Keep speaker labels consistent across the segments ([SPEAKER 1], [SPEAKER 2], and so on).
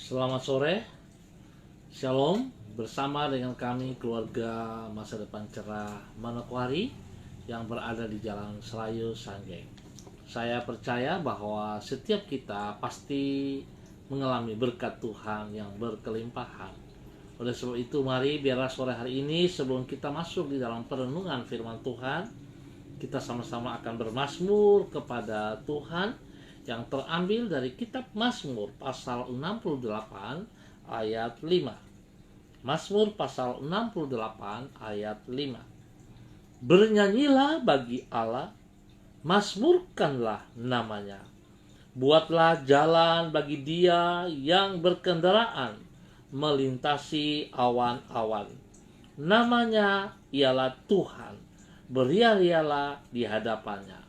[SPEAKER 1] Selamat sore, Shalom. Bersama dengan kami keluarga Masa Depan Cerah Manokwari yang berada di Jalan Serayu Sanggeng. Saya percaya bahwa setiap kita pasti mengalami berkat Tuhan yang berkelimpahan. Oleh sebab itu, mari biarlah sore hari ini sebelum kita masuk di dalam perenungan firman Tuhan, kita sama-sama akan bermazmur kepada Tuhan yang terambil dari kitab Mazmur pasal 68 ayat 5. Mazmur pasal 68 ayat 5. Bernyanyilah bagi Allah, mazmurkanlah namanya. Buatlah jalan bagi Dia yang berkendaraan melintasi awan-awan. Namanya ialah Tuhan. Beria-rialah di hadapannya.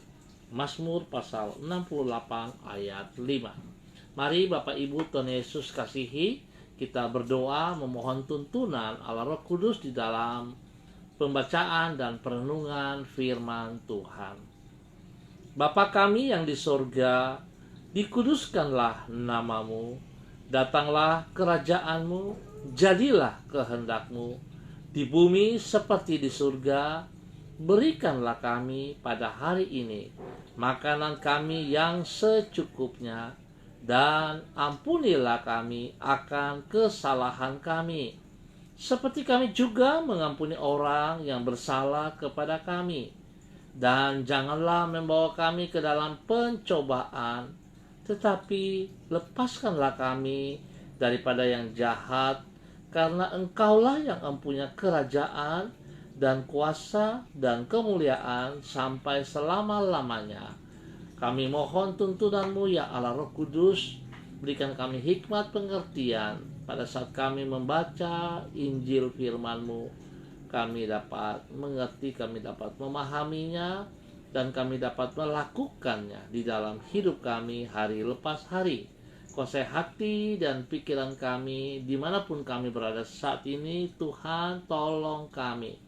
[SPEAKER 1] Mazmur pasal 68 ayat 5. Mari Bapak Ibu Tuhan Yesus kasihi, kita berdoa memohon tuntunan Allah Roh Kudus di dalam pembacaan dan perenungan firman Tuhan. Bapa kami yang di sorga, dikuduskanlah namamu, datanglah kerajaanmu, jadilah kehendakmu, di bumi seperti di surga. Berikanlah kami pada hari ini makanan kami yang secukupnya, dan ampunilah kami akan kesalahan kami, seperti kami juga mengampuni orang yang bersalah kepada kami. Dan janganlah membawa kami ke dalam pencobaan, tetapi lepaskanlah kami daripada yang jahat, karena Engkaulah yang mempunyai kerajaan dan kuasa dan kemuliaan sampai selama-lamanya. Kami mohon tuntunanmu ya Allah Roh Kudus, berikan kami hikmat pengertian pada saat kami membaca Injil firman-Mu. Kami dapat mengerti, kami dapat memahaminya, dan kami dapat melakukannya di dalam hidup kami hari lepas hari. Kuasai hati dan pikiran kami dimanapun kami berada saat ini. Tuhan, tolong kami.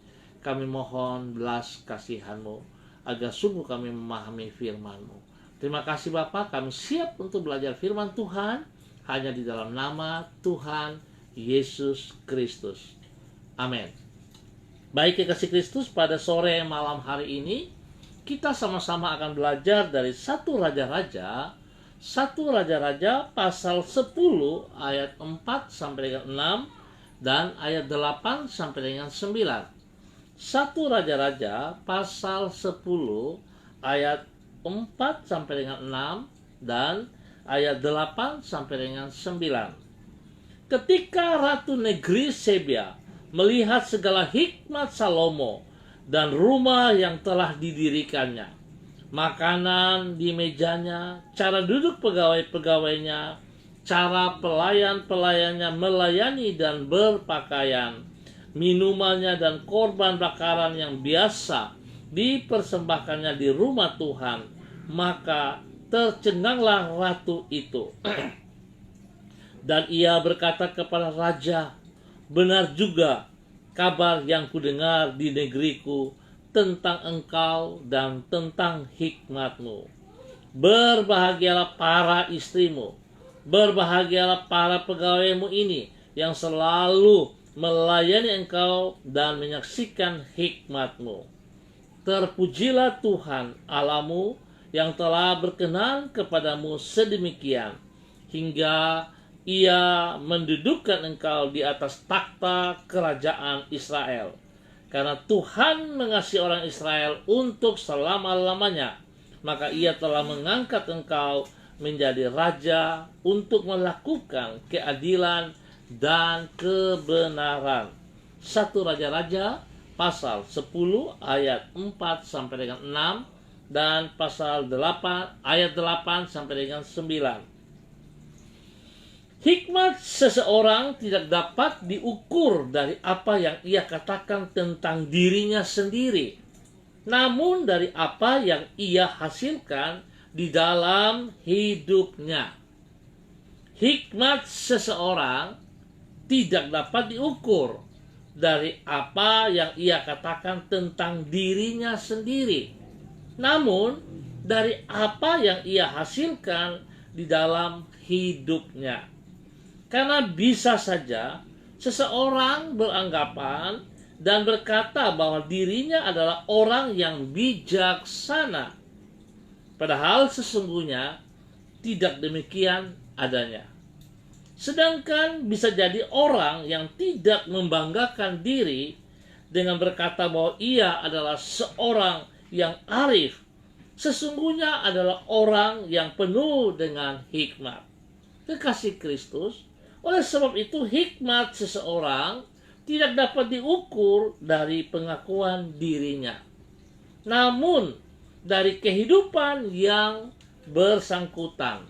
[SPEAKER 1] Kami mohon belas kasihan-Mu agar sungguh kami memahami firman-Mu. Terima kasih Bapa, kami siap untuk belajar firman Tuhan hanya di dalam nama Tuhan Yesus Kristus. Amin. Baik kekasih Kristus, pada sore malam hari ini kita sama-sama akan belajar dari 1 Raja-Raja pasal 10 ayat 4 sampai dengan 6 dan ayat 8 sampai dengan 9. 1 Raja-Raja pasal 10 ayat 4 sampai dengan 6 dan ayat 8 sampai dengan 9. Ketika Ratu Negeri Sebia melihat segala hikmat Salomo dan rumah yang telah didirikannya, makanan di mejanya, cara duduk pegawai-pegawainya, cara pelayan-pelayannya melayani dan berpakaian, minumannya dan korban bakaran yang biasa dipersembahkannya di rumah Tuhan, maka tercenganglah ratu itu. Dan ia berkata kepada raja, benar juga kabar yang kudengar di negeriku tentang engkau dan tentang hikmatmu. Berbahagialah para istrimu, berbahagialah para pegawaimu ini yang selalu melayani engkau dan menyaksikan hikmatmu. Terpujilah Tuhan Allahmu yang telah berkenan kepadamu sedemikian, hingga Ia mendudukkan engkau di atas takhta kerajaan Israel. Karena Tuhan mengasihi orang Israel untuk selama-lamanya, maka Ia telah mengangkat engkau menjadi raja untuk melakukan keadilan dan kebenaran. 1 Raja-Raja pasal 10 ayat 4 sampai dengan 6 dan pasal 8 ayat 8 sampai dengan 9. Hikmat seseorang tidak dapat diukur dari apa yang ia katakan tentang dirinya sendiri, namun dari apa yang ia hasilkan di dalam hidupnya. Hikmat seseorang tidak dapat diukur dari apa yang ia katakan tentang dirinya sendiri, namun dari apa yang ia hasilkan di dalam hidupnya. Karena bisa saja seseorang beranggapan dan berkata bahwa dirinya adalah orang yang bijaksana, padahal sesungguhnya tidak demikian adanya. Sedangkan bisa jadi orang yang tidak membanggakan diri dengan berkata bahwa ia adalah seorang yang arif, sesungguhnya adalah orang yang penuh dengan hikmat. Kekasih Kristus, oleh sebab itu hikmat seseorang tidak dapat diukur dari pengakuan dirinya, namun dari kehidupan yang bersangkutan.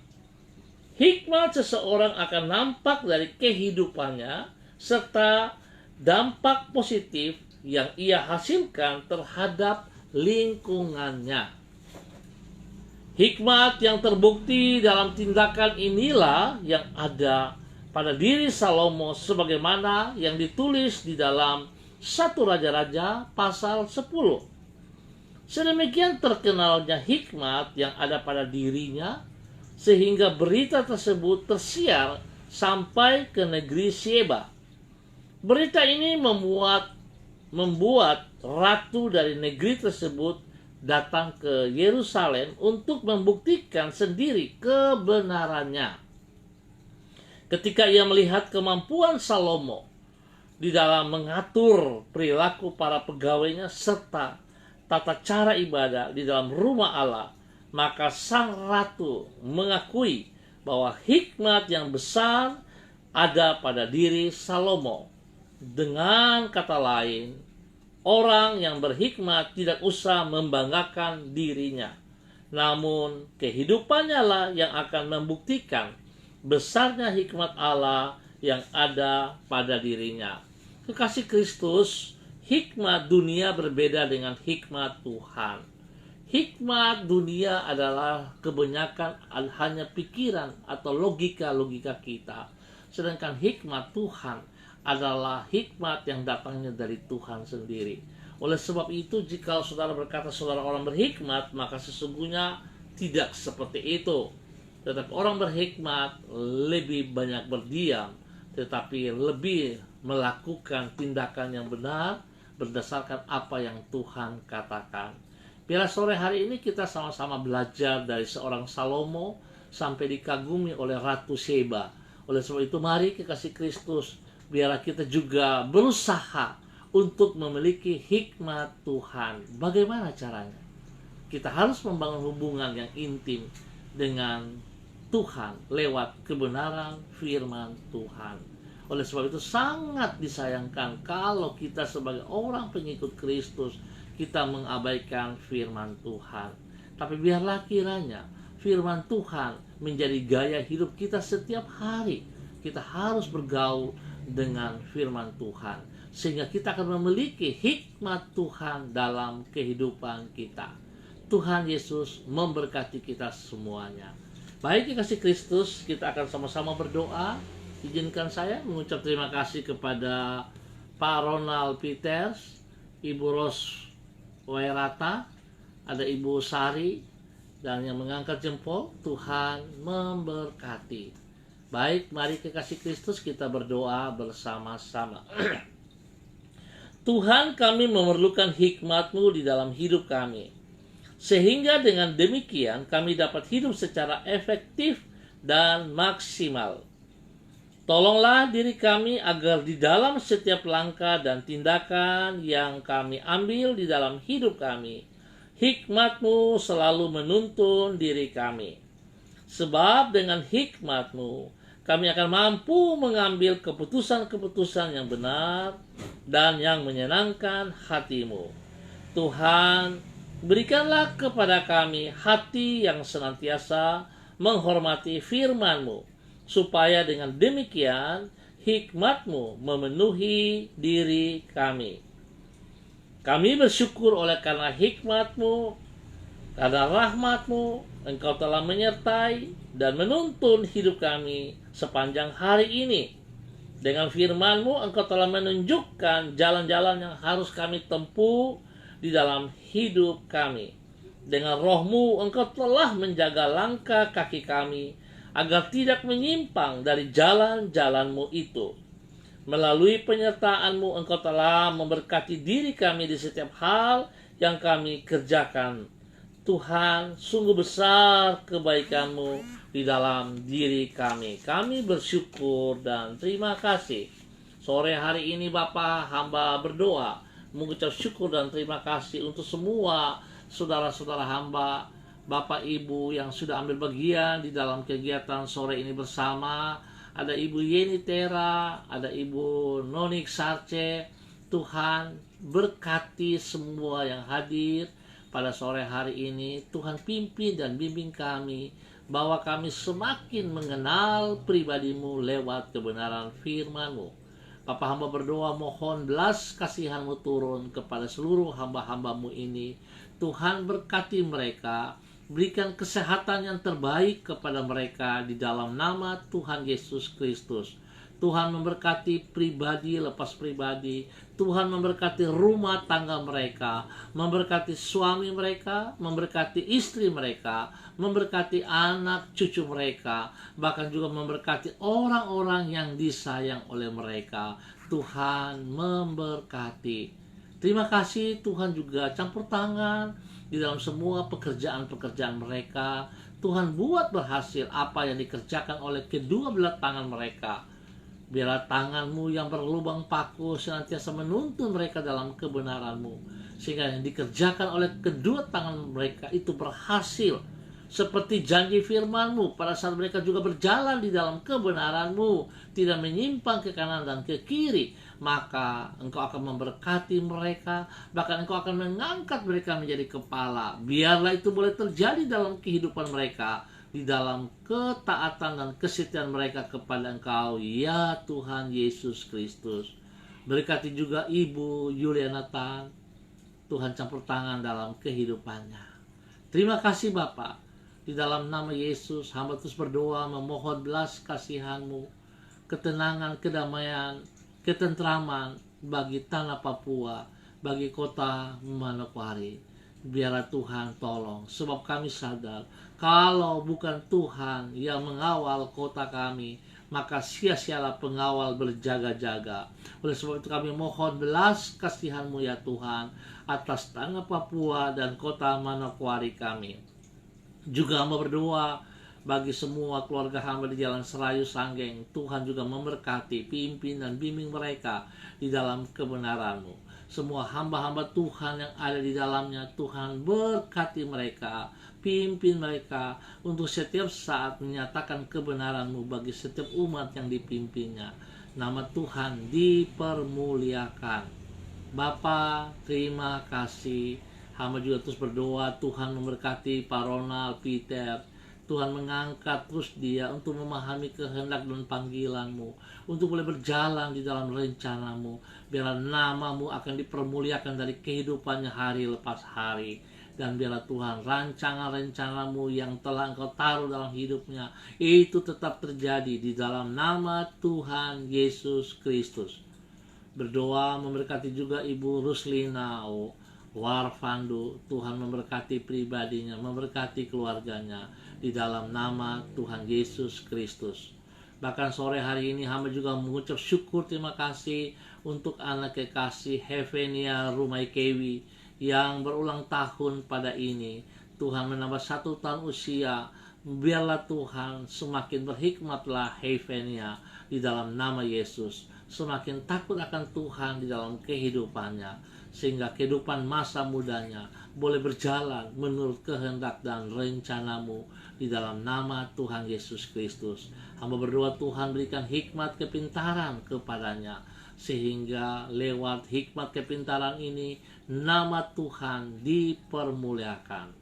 [SPEAKER 1] Hikmat seseorang akan nampak dari kehidupannya serta dampak positif yang ia hasilkan terhadap lingkungannya. Hikmat yang terbukti dalam tindakan inilah yang ada pada diri Salomo sebagaimana yang ditulis di dalam 1 Raja-Raja pasal 10. Sedemikian terkenalnya hikmat yang ada pada dirinya sehingga berita tersebut tersiar sampai ke negeri Sheba. Berita ini membuat ratu dari negeri tersebut datang ke Yerusalem untuk membuktikan sendiri kebenarannya. Ketika ia melihat kemampuan Salomo di dalam mengatur perilaku para pegawainya serta tata cara ibadah di dalam rumah Allah, maka sang ratu mengakui bahwa hikmat yang besar ada pada diri Salomo. Dengan kata lain, orang yang berhikmat tidak usah membanggakan dirinya, namun kehidupannya lah yang akan membuktikan besarnya hikmat Allah yang ada pada dirinya. Kekasih Kristus, hikmat dunia berbeda dengan hikmat Tuhan. Hikmat dunia adalah kebanyakan hanya pikiran atau logika-logika kita. Sedangkan hikmat Tuhan adalah hikmat yang datangnya dari Tuhan sendiri. Oleh sebab itu, jika saudara berkata saudara orang berhikmat, maka sesungguhnya tidak seperti itu. Tetapi orang berhikmat lebih banyak berdiam, tetapi lebih melakukan tindakan yang benar berdasarkan apa yang Tuhan katakan. Biarlah sore hari ini kita sama-sama belajar dari seorang Salomo sampai dikagumi oleh Ratu Sheba. Oleh sebab itu mari kekasih Kristus, biarlah kita juga berusaha untuk memiliki hikmat Tuhan. Bagaimana caranya? Kita harus membangun hubungan yang intim dengan Tuhan lewat kebenaran firman Tuhan. Oleh sebab itu sangat disayangkan kalau kita sebagai orang pengikut Kristus kita mengabaikan firman Tuhan. Tapi biarlah kiranya firman Tuhan menjadi gaya hidup kita setiap hari. Kita harus bergaul dengan firman Tuhan sehingga kita akan memiliki hikmat Tuhan dalam kehidupan kita. Tuhan Yesus memberkati kita semuanya. Baik kekasih Kristus, kita akan sama-sama berdoa. Izinkan saya mengucap terima kasih kepada Pak Ronald Peters, Ibu Ros Wairata, ada Ibu Sari, dan yang mengangkat jempol. Tuhan memberkati. Baik, mari kekasih Kristus kita berdoa bersama-sama. Tuhan, kami memerlukan hikmat-Mu di dalam hidup kami. Sehingga dengan demikian kami dapat hidup secara efektif dan maksimal. Tolonglah diri kami agar di dalam setiap langkah dan tindakan yang kami ambil di dalam hidup kami, hikmat-Mu selalu menuntun diri kami. Sebab dengan hikmat-Mu kami akan mampu mengambil keputusan-keputusan yang benar dan yang menyenangkan hati-Mu. Tuhan, berikanlah kepada kami hati yang senantiasa menghormati firman-Mu, supaya dengan demikian hikmat-Mu memenuhi diri kami. Kami bersyukur oleh karena hikmat-Mu, karena rahmat-Mu, Engkau telah menyertai dan menuntun hidup kami sepanjang hari ini. Dengan firman-Mu, Engkau telah menunjukkan jalan-jalan yang harus kami tempuh di dalam hidup kami. Dengan Roh-Mu, Engkau telah menjaga langkah kaki kami agar tidak menyimpang dari jalan-jalan-Mu itu. Melalui penyertaan-Mu, Engkau telah memberkati diri kami di setiap hal yang kami kerjakan. Tuhan, sungguh besar kebaikan-Mu di dalam diri kami. Kami bersyukur dan terima kasih. Sore hari ini Bapa, hamba berdoa, mengucap syukur dan terima kasih untuk semua saudara-saudara hamba, Bapak Ibu yang sudah ambil bagian di dalam kegiatan sore ini bersama. Ada Ibu Yeni Tera, ada Ibu Nonik Sarce. Tuhan berkati semua yang hadir pada sore hari ini. Tuhan pimpin dan bimbing kami, bahwa kami semakin mengenal pribadi-Mu lewat kebenaran firman-Mu. Bapa, hamba berdoa mohon belas kasihan-Mu turun kepada seluruh hamba-hamba-Mu ini. Tuhan berkati mereka, berikan kesehatan yang terbaik kepada mereka di dalam nama Tuhan Yesus Kristus. Tuhan memberkati pribadi lepas pribadi. Tuhan memberkati rumah tangga mereka, memberkati suami mereka, memberkati istri mereka, memberkati anak cucu mereka, bahkan juga memberkati orang-orang yang disayang oleh mereka. Tuhan memberkati. Terima kasih. Tuhan juga campur tangan di dalam semua pekerjaan-pekerjaan mereka. Tuhan buat berhasil apa yang dikerjakan oleh kedua belah tangan mereka. Biarlah tangan-Mu yang berlubang paku senantiasa menuntun mereka dalam kebenaran-Mu, sehingga yang dikerjakan oleh kedua tangan mereka itu berhasil, seperti janji firman-Mu pada saat mereka juga berjalan di dalam kebenaran-Mu, tidak menyimpang ke kanan dan ke kiri. Maka Engkau akan memberkati mereka, bahkan Engkau akan mengangkat mereka menjadi kepala. Biarlah itu boleh terjadi dalam kehidupan mereka, di dalam ketaatan dan kesetiaan mereka kepada Engkau, ya Tuhan Yesus Kristus. Berkati juga Ibu Yuliana Tan, Tuhan campur tangan dalam kehidupannya. Terima kasih Bapa. Di dalam nama Yesus, hamba terus berdoa memohon belas kasihan-Mu, ketenangan, kedamaian, ketentraman bagi tanah Papua, bagi kota Manokwari. Biarlah Tuhan tolong, sebab kami sadar kalau bukan Tuhan yang mengawal kota kami, maka sia-sialah pengawal berjaga-jaga. Oleh sebab itu kami mohon belas kasihan-Mu ya Tuhan atas tanah Papua dan kota Manokwari kami. Juga hamba berdoa bagi semua keluarga hamba di Jalan Serayu Sanggeng. Tuhan juga memberkati, pimpin dan bimbing mereka di dalam kebenaran-Mu. Semua hamba-hamba Tuhan yang ada di dalamnya, Tuhan berkati mereka, pimpin mereka untuk setiap saat menyatakan kebenaran-Mu bagi setiap umat yang dipimpinnya. Nama Tuhan dipermuliakan. Bapa, terima kasih. Hamba juga terus berdoa Tuhan memberkati Pak Ronald Peter. Tuhan mengangkat terus dia untuk memahami kehendak dan panggilan-Mu, untuk boleh berjalan di dalam rencana-Mu. Biarlah nama-Mu akan dipermuliakan dari kehidupannya hari lepas hari. Dan biarlah Tuhan rancangan-rencana-Mu yang telah Engkau taruh dalam hidupnya itu tetap terjadi di dalam nama Tuhan Yesus Kristus. Berdoa memberkati juga Ibu Ruslina Warfandu. Tuhan memberkati pribadinya, memberkati keluarganya di dalam nama Tuhan Yesus Kristus. Bahkan sore hari ini hamba juga mengucap syukur terima kasih untuk anak kekasih Hevenia Rumaikewi yang berulang tahun pada ini. Tuhan menambah 1 tahun usia. Biarlah Tuhan semakin berhikmatlah Hevenia di dalam nama Yesus. Semakin takut akan Tuhan di dalam kehidupannya, sehingga kehidupan masa mudanya boleh berjalan menurut kehendak dan rencana-Mu di dalam nama Tuhan Yesus Kristus. Hamba berdoa Tuhan berikan hikmat kepintaran kepadanya, sehingga lewat hikmat kepintaran ini nama Tuhan dipermuliakan.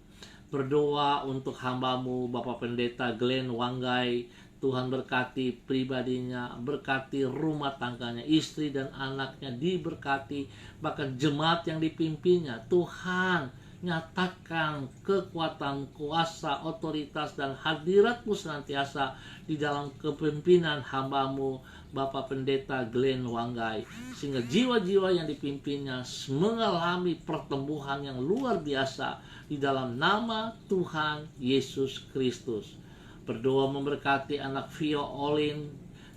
[SPEAKER 1] Berdoa untuk hamba-Mu Bapak Pendeta Glenn Wanggai. Tuhan berkati pribadinya, berkati rumah tangganya, istri dan anaknya diberkati, bahkan jemaat yang dipimpinnya. Tuhan nyatakan kekuatan, kuasa, otoritas dan hadirat-Mu senantiasa di dalam kepemimpinan hamba-Mu Bapak Pendeta Glenn Wanggai, sehingga jiwa-jiwa yang dipimpinnya mengalami pertumbuhan yang luar biasa di dalam nama Tuhan Yesus Kristus. Berdoa memberkati anak Vio Olin.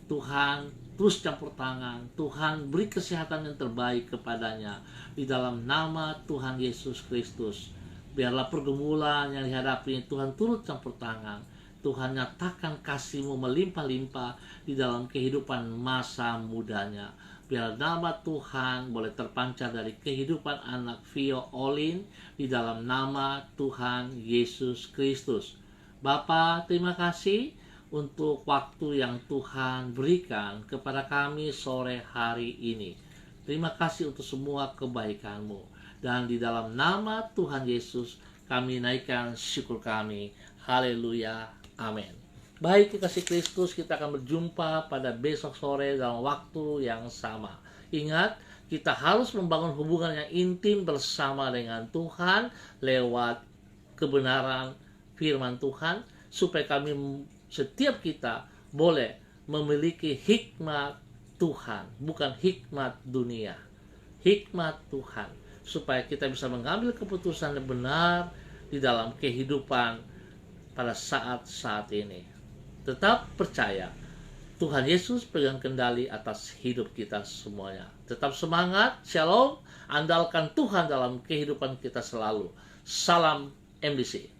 [SPEAKER 1] Tuhan, terus campur tangan. Tuhan, beri kesehatan yang terbaik kepadanya. Di dalam nama Tuhan Yesus Kristus. Biarlah pergumulan yang dihadapi Tuhan turut campur tangan. Tuhan nyatakan kasih-Mu melimpah-limpah di dalam kehidupan masa mudanya. Biar nama Tuhan boleh terpancar dari kehidupan anak Vio Olin di dalam nama Tuhan Yesus Kristus. Bapa, terima kasih untuk waktu yang Tuhan berikan kepada kami sore hari ini. Terima kasih untuk semua kebaikan-Mu. Dan di dalam nama Tuhan Yesus kami naikkan syukur kami. Haleluya. Amin. Baik kekasih Kristus, kita akan berjumpa pada besok sore dalam waktu yang sama. Ingat, kita harus membangun hubungan yang intim bersama dengan Tuhan lewat kebenaran firman Tuhan, supaya setiap kita boleh memiliki hikmat Tuhan, bukan hikmat dunia. Hikmat Tuhan, supaya kita bisa mengambil keputusan yang benar di dalam kehidupan pada saat-saat ini. Tetap percaya, Tuhan Yesus pegang kendali atas hidup kita semuanya. Tetap semangat, shalom, andalkan Tuhan dalam kehidupan kita selalu. Salam MDC.